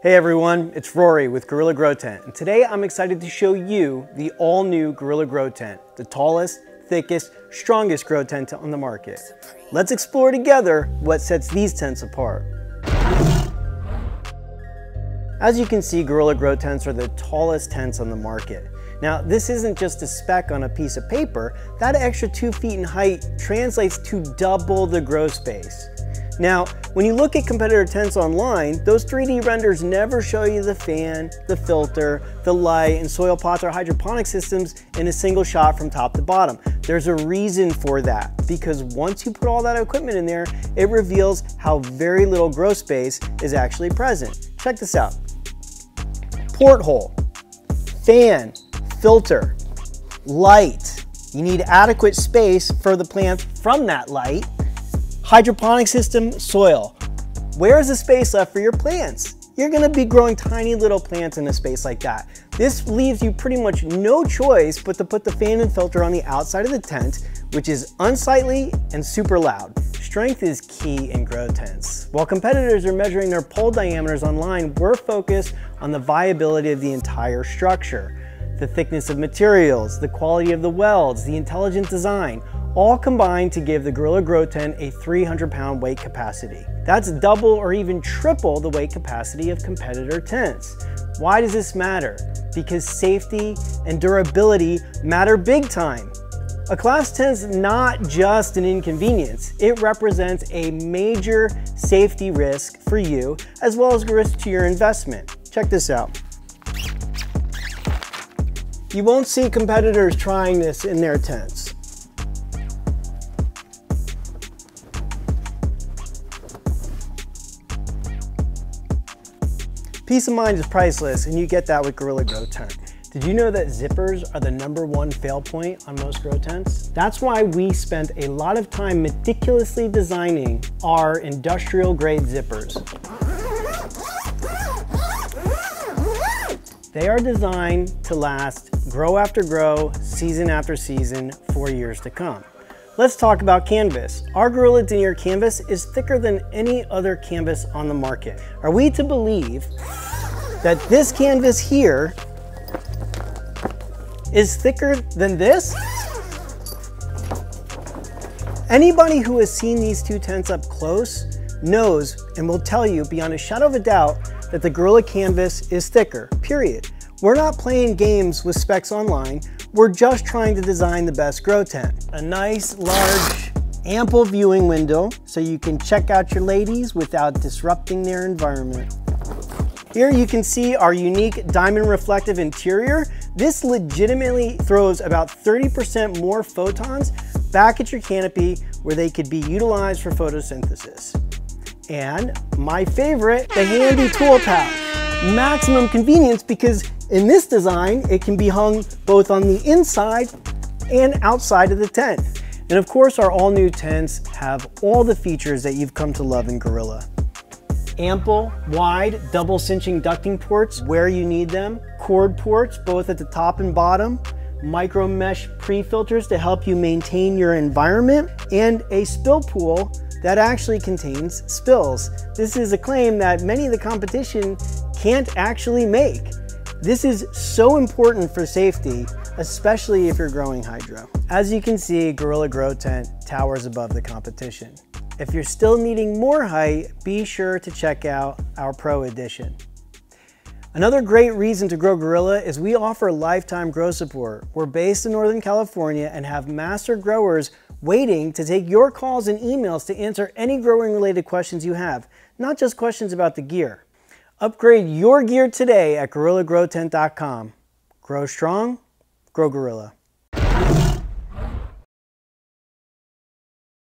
Hey everyone, it's Rory with Gorilla Grow Tent, and today I'm excited to show you the all-new Gorilla Grow Tent, the tallest, thickest, strongest grow tent on the market. Let's explore together what sets these tents apart. As you can see, Gorilla Grow Tents are the tallest tents on the market. Now, this isn't just a spec on a piece of paper. That extra 2 feet in height translates to double the grow space. Now, when you look at competitor tents online, those 3D renders never show you the fan, the filter, the light, and soil pots or hydroponic systems in a single shot from top to bottom. There's a reason for that, because once you put all that equipment in there, it reveals how very little grow space is actually present. Check this out. Porthole, fan, filter, light. You need adequate space for the plant from that light. Hydroponic system, soil. Where is the space left for your plants? You're gonna be growing tiny little plants in a space like that. This leaves you pretty much no choice but to put the fan and filter on the outside of the tent, which is unsightly and super loud. Strength is key in grow tents. While competitors are measuring their pole diameters online, we're focused on the viability of the entire structure. The thickness of materials, the quality of the welds, the intelligent design, all combined to give the Gorilla Grow Tent a 300-pound weight capacity. That's double or even triple the weight capacity of competitor tents. Why does this matter? Because safety and durability matter big time. A Class 10 is not just an inconvenience, it represents a major safety risk for you as well as a risk to your investment. Check this out. You won't see competitors trying this in their tents. Peace of mind is priceless, and you get that with Gorilla Grow Tent. Did you know that zippers are the #1 fail point on most grow tents? That's why we spent a lot of time meticulously designing our industrial grade zippers. They are designed to last grow after grow, season after season, for years to come. Let's talk about Cannabis. Our Gorilla Denier canvas is thicker than any other canvas on the market. Are we to believe that this canvas here is thicker than this? Anybody who has seen these two tents up close knows and will tell you beyond a shadow of a doubt that the Gorilla canvas is thicker, period. We're not playing games with specs online. We're just trying to design the best grow tent. A nice, large, ample viewing window so you can check out your ladies without disrupting their environment. Here you can see our unique diamond reflective interior. This legitimately throws about 30% more photons back at your canopy where they could be utilized for photosynthesis. And my favorite, the handy tool pouch. Maximum convenience because in this design, it can be hung both on the inside and outside of the tent. And of course, our all new tents have all the features that you've come to love in Gorilla. Ample, wide, double cinching ducting ports where you need them, cord ports both at the top and bottom, micro mesh pre-filters to help you maintain your environment, and a spill pool that actually contains spills. This is a claim that many of the competition can't actually make. This is so important for safety, especially if you're growing hydro. As you can see, Gorilla Grow Tent towers above the competition. If you're still needing more height, be sure to check out our Pro Edition. Another great reason to grow Gorilla is we offer lifetime grow support. We're based in Northern California and have master growers waiting to take your calls and emails to answer any growing related questions you have, not just questions about the gear. Upgrade your gear today at GorillaGrowTent.com. Grow strong, grow Gorilla.